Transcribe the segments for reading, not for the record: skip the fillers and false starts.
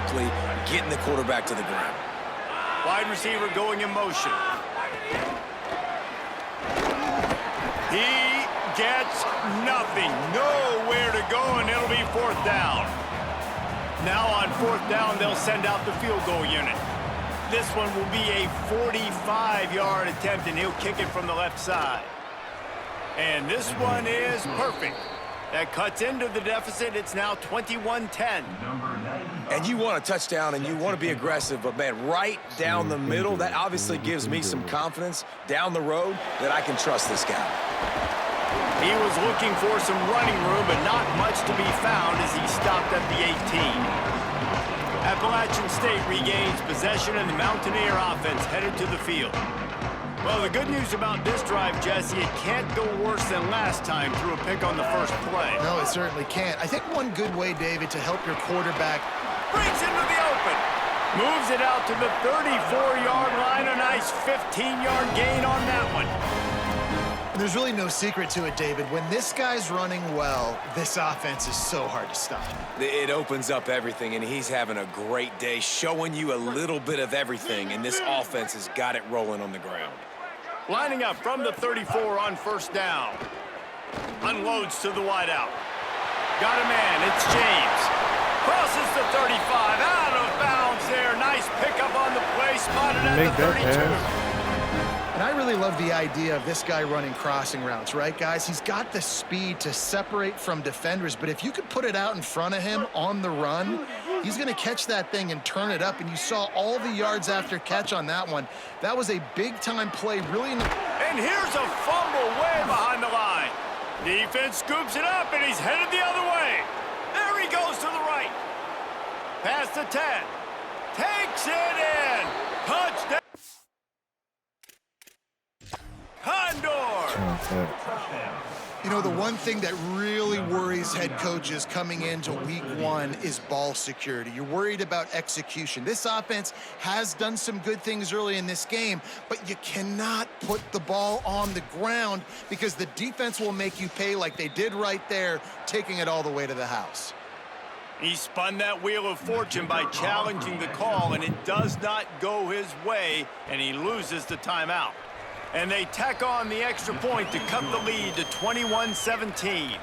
quickly, getting the quarterback to the ground. Wide receiver going in motion. He gets nothing. Nowhere to go, and it'll be fourth down. Now on fourth down, they'll send out the field goal unit. This one will be a 45-yard attempt, and he'll kick it from the left side. And this one is perfect. That cuts into the deficit. It's now 21-10. And you want a touchdown, and you want to be aggressive, but, man, right down the middle, that obviously gives me some confidence down the road that I can trust this guy. He was looking for some running room, but not much to be found as he stopped at the 18. Appalachian State regains possession, and the Mountaineer offense headed to the field. Well, the good news about this drive, Jesse, it can't go worse than last time through a pick on the first play. No, it certainly can't. I think one good way, David, to help your quarterback. Breaks into the open. Moves it out to the 34-yard line. A nice 15-yard gain on that one. There's really no secret to it, David. When this guy's running well, this offense is so hard to stop. It opens up everything, and he's having a great day, showing you a little bit of everything, and this offense has got it rolling on the ground. Lining up from the 34 on first down. Unloads to the wideout. Got a man. It's James. Crosses the 35. Out of bounds there. Nice pickup on the play. Spotted at the 32. And I really love the idea of this guy running crossing routes, right, guys? He's got the speed to separate from defenders, but if you could put it out in front of him on the run, he's going to catch that thing and turn it up, and you saw all the yards after catch on that one. That was a big-time play, really. And here's a fumble way behind the line. Defense scoops it up, and he's headed the other way. There he goes to the right. Past the 10. Takes it in. Touchdown. Condor. You know, the one thing that really worries head coaches coming into week one is ball security. You're worried about execution. This offense has done some good things early in this game, but you cannot put the ball on the ground because the defense will make you pay like they did right there, taking it all the way to the house. He spun that wheel of fortune by challenging the call, and it does not go his way, and he loses the timeout. And they tack on the extra point to cut the lead to 21-17.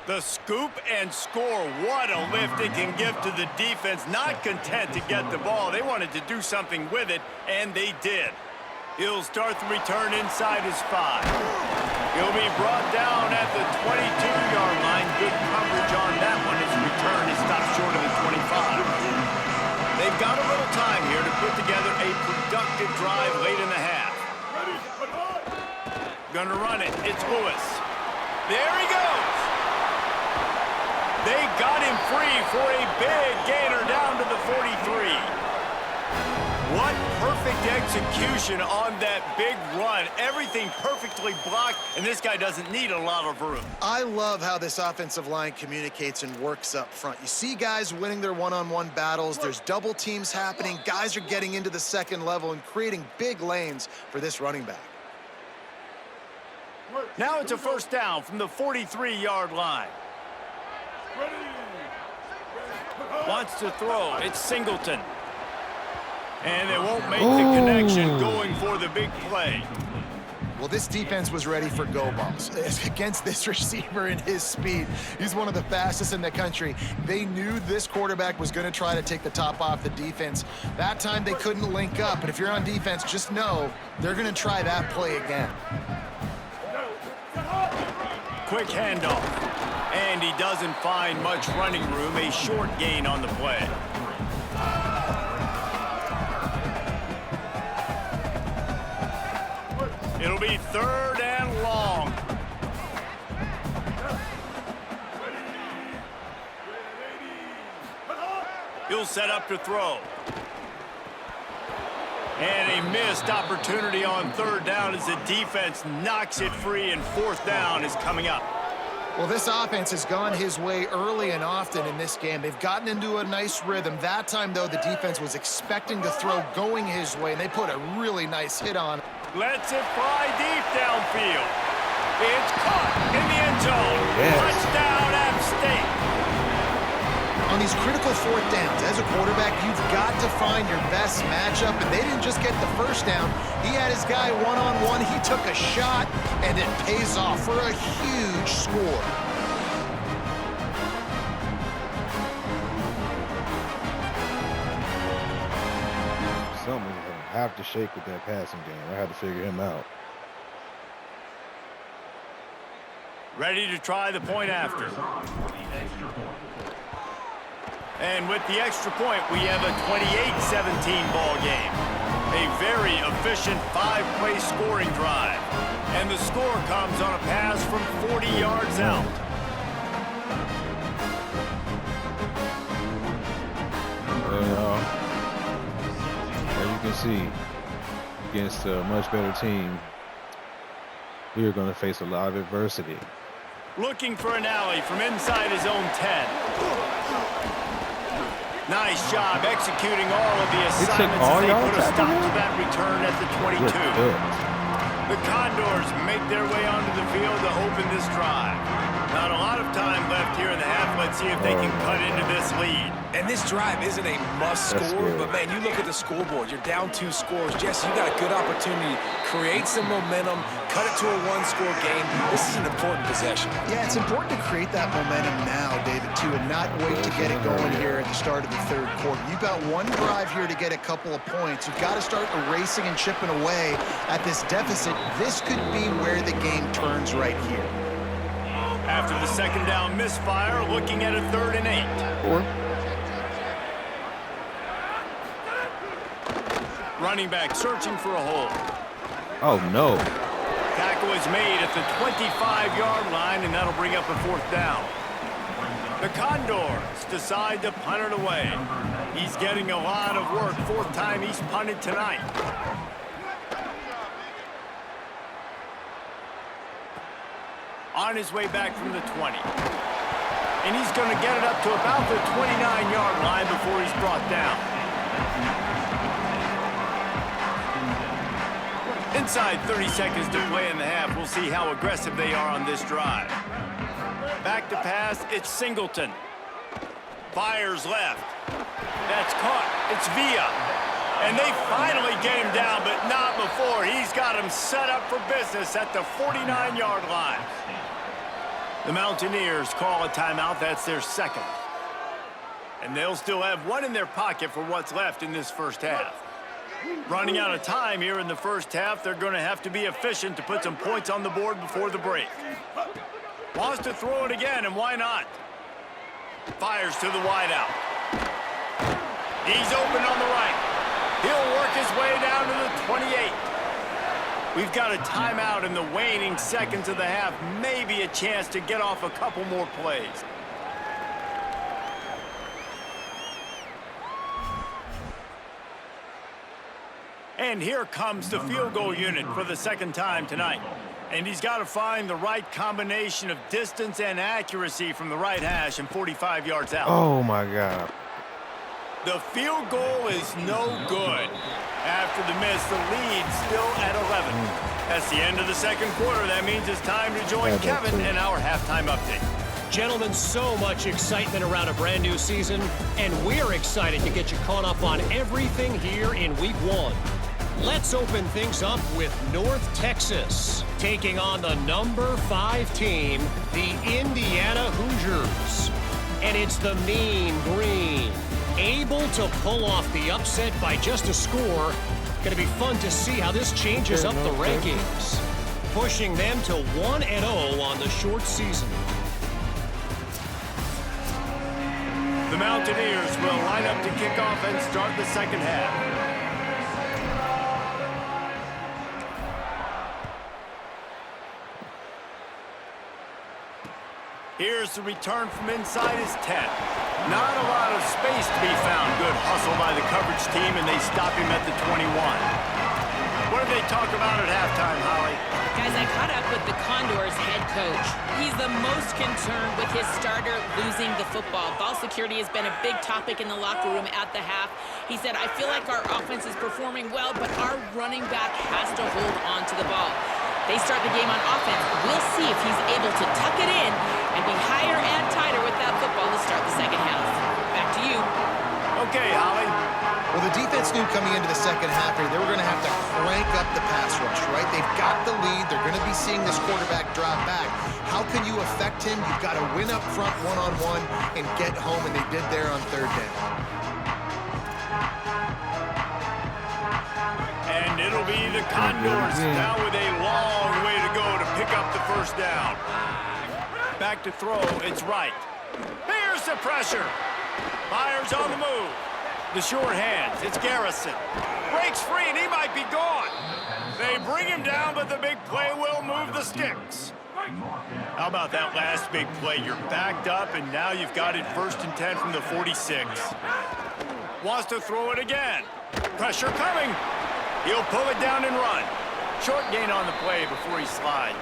The scoop and score. What a lift it can give to the defense. Not content to get the ball. They wanted to do something with it, and they did. He'll start the return inside his 5. He'll be brought down at the 22-yard line. Good coverage on that one. His return is stopped short of the 25. They've got a little time here to put together a productive drive late in the half. Gonna run it. It's Lewis. There he goes. They got him free for a big gainer down to the 43. What perfect execution on that big run. Everything perfectly blocked, and this guy doesn't need a lot of room. I love how this offensive line communicates and works up front. You see guys winning their one-on-one battles. There's double teams happening. Guys are getting into the second level and creating big lanes for this running back. Now it's a first down from the 43-yard line. Wants to throw. It's Singleton. And they won't make the connection going for the big play. Well, this defense was ready for go balls against this receiver and his speed. He's one of the fastest in the country. They knew this quarterback was going to try to take the top off the defense. That time they couldn't link up, but if you're on defense, just know they're going to try that play again. Quick handoff. And he doesn't find much running room. A short gain on the play. It'll be third and long. He'll set up to throw. And a missed opportunity on third down as the defense knocks it free, and fourth down is coming up. Well, this offense has gone his way early and often in this game. They've gotten into a nice rhythm. That time, though, the defense was expecting to throw going his way, and they put a really nice hit on. Lets it fly deep downfield. It's caught in the end zone. Touchdown, App State. on these critical fourth downs, as a quarterback, you've got to find your best matchup, and they didn't just get the first down. He had his guy one-on-one. He took a shot, and it pays off for a huge score. Something's going to have to shake with that passing game. I have to figure him out. Ready to try the point after. And with the extra point, we have a 28-17 ball game. A very efficient 5-play scoring drive. And the score comes on a pass from 40 yards out. As you can see, against a much better team, we are going to face a lot of adversity. Looking for an alley from inside his own 10. Nice job executing all of the assignments as they put a stop to that return at the 22. The Condors make their way onto the field to open this drive. Not a lot of time left here in the half. Let's see if they can cut into this lead. And this drive isn't a must score, but man, you look at the scoreboard, you're down 2 scores. Jesse, you got a good opportunity. Create some momentum, cut it to a 1-score game. This is an important possession. Yeah, it's important to create that momentum now, David, too, and not wait to get it going here at the start of the third quarter. You've got one drive here to get a couple of points. You've got to start erasing and chipping away at this deficit. This could be where the game turns right here. After the second down misfire, looking at a 3rd and 8. Running back searching for a hole. Oh, no. Tackle is made at the 25-yard line, and that'll bring up a 4th down. The Condors decide to punt it away. He's getting a lot of work. 4th time he's punted tonight. On his way back from the 20. And he's going to get it up to about the 29-yard line before he's brought down. Inside 30 seconds to play in the half. We'll see how aggressive they are on this drive. Back to pass, it's Singleton. Fires left. That's caught. It's Villa. And they finally get him down, but not before. He's got him set up for business at the 49-yard line. The Mountaineers call a timeout. That's their 2nd. And they'll still have 1 in their pocket for what's left in this first half. Running out of time here in the first half, they're going to have to be efficient to put some points on the board before the break. Wants to throw it again, and why not? Fires to the wideout. He's open on the right. He'll work his way down to the 28. We've got a timeout in the waning seconds of the half. Maybe a chance to get off a couple more plays. And here comes the field goal unit for the 2nd time tonight. And he's got to find the right combination of distance and accuracy from the right hash and 45 yards out. Oh, my God. The field goal is no good. After the miss, the lead still at 11. That's the end of the 2nd quarter. That means it's time to join Kevin in our halftime update. Gentlemen, so much excitement around a brand new season, and we're excited to get you caught up on everything here in Week 1. Let's open things up with North Texas, taking on the number 5 team, the Indiana Hoosiers. And it's the Mean Green, able to pull off the upset by just a score. Going to be fun to see how this changes up the rankings, pushing them to 1-0 on the short season. The Mountaineers will line up to kick off and start the 2nd half. Here's the return from inside his 10. Not a lot of space to be found. Good hustle by the coverage team, and they stop him at the 21. What did they talk about at halftime, Holly? Guys, I caught up with the Condors head coach. He's the most concerned with his starter losing the football. Ball security has been a big topic in the locker room at the half. He said, I feel like our offense is performing well, but our running back has to hold on to the ball. They start the game on offense. We'll see if he's able to tuck it in and be higher and tighter with that football to start the 2nd half. Well, the defense knew coming into the second half here, they were going to have to crank up the pass rush, right? They've got the lead. They're going to be seeing this quarterback drop back. How can you affect him? You've got to win up front one-on-one and get home, and they did there on third down. And it'll be the Condors now with a long way to go to pick up the first down. Back to throw, it's right. Here's the pressure. Myers on the move. The short hands, it's Garrison. Breaks free and he might be gone. They bring him down, but the big play will move the sticks. How about that last big play? You're backed up and now you've got it 1st and 10 from the 46. Wants to throw it again. Pressure coming. He'll pull it down and run. Short gain on the play before he slides.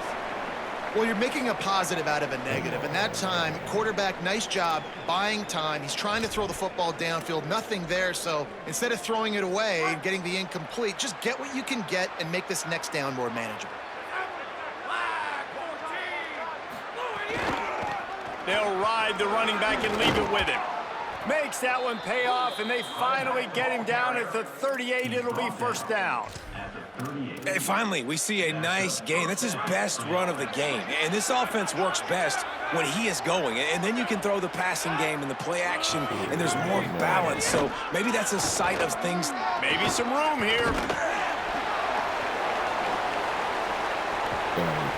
Well, you're making a positive out of a negative. And that time, quarterback, nice job buying time. He's trying to throw the football downfield. Nothing there. So instead of throwing it away and getting the incomplete, just get what you can get and make this next down more manageable. They'll ride the running back and leave it with him. Makes that one pay off, and they finally get him down at the 38. It'll be first down. Hey, finally, we see a nice gain. That's his best run of the game. And this offense works best when he is going. And then you can throw the passing game and the play action, and there's more balance. So maybe that's a sight of things. Maybe some room here.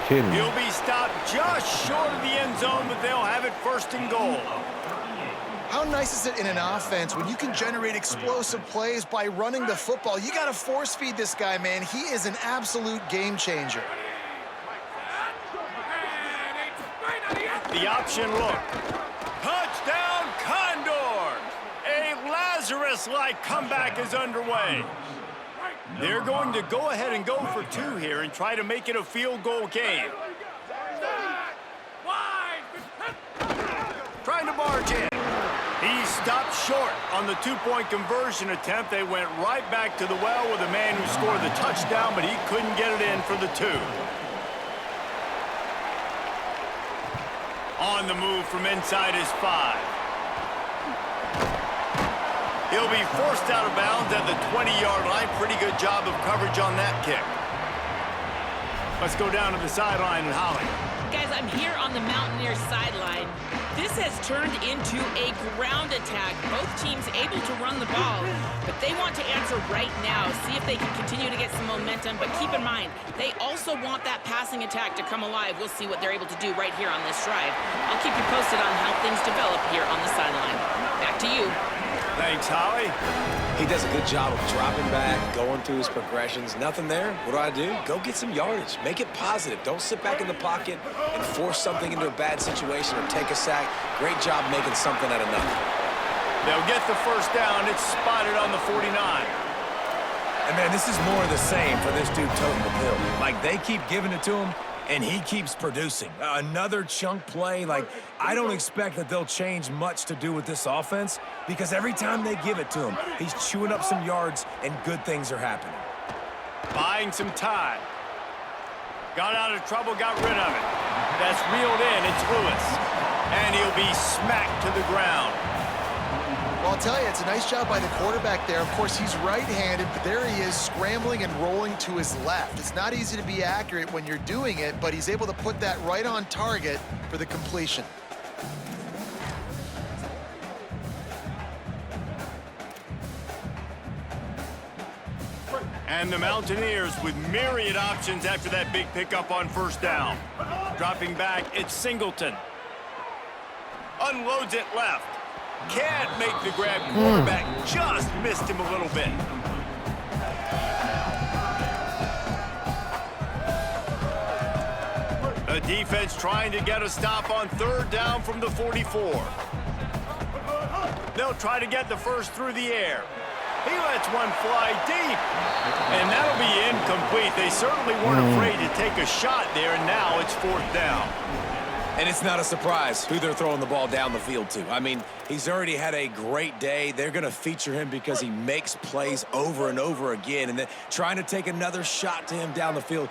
He'll be stopped just short of the end zone, but they'll have it 1st and goal. How nice is it in an offense when you can generate explosive plays by running the football? You got to force feed this guy, man. He is an absolute game changer. The option look. Touchdown, Condor! A Lazarus-like comeback is underway. They're going to go ahead and go for 2 here and try to make it a field goal game. Trying to barge in. He stopped short on the 2-point conversion attempt. They went right back to the well with a man who scored the touchdown, but he couldn't get it in for the 2. On the move from inside his 5. He'll be forced out of bounds at the 20-yard line. Pretty good job of coverage on that kick. Let's go down to the sideline and Holly. Guys, I'm here on the Mountaineers sideline. This has turned into a ground attack. Both teams able to run the ball, but they want to answer right now, see if they can continue to get some momentum. But keep in mind, they also want that passing attack to come alive. We'll see what they're able to do right here on this drive. I'll keep you posted on how things develop here on the sideline. Back to you. Thanks, Holly. He does a good job of dropping back, going through his progressions. Nothing there. What do? Go get some yardage. Make it positive. Don't sit back in the pocket and force something into a bad situation or take a sack. Great job making something out of nothing. They'll get the first down. It's spotted on the 49. And, man, this is more of the same for this dude toting the pill. Like, they keep giving it to him, and he keeps producing. Another chunk play. Like, I don't expect that they'll change much to do with this offense because every time they give it to him, he's chewing up some yards and good things are happening. Buying some time. Got out of trouble, got rid of it. That's reeled in. It's Lewis. And he'll be smacked to the ground. Well, I'll tell you, it's a nice job by the quarterback there. Of course, he's right-handed, but there he is scrambling and rolling to his left. It's not easy to be accurate when you're doing it, but he's able to put that right on target for the completion. And the Mountaineers with myriad options after that big pickup on first down. Dropping back, it's Singleton. Unloads it left. Can't make the grab. Quarterback just missed him a little bit. The defense trying to get a stop on third down from the 44. They'll try to get the first through the air. He lets one fly deep. And that'll be incomplete. They certainly weren't afraid to take a shot there, and now it's 4th down. And it's not a surprise who they're throwing the ball down the field to. I mean, he's already had a great day. They're going to feature him because he makes plays over and over again. And then trying to take another shot to him down the field,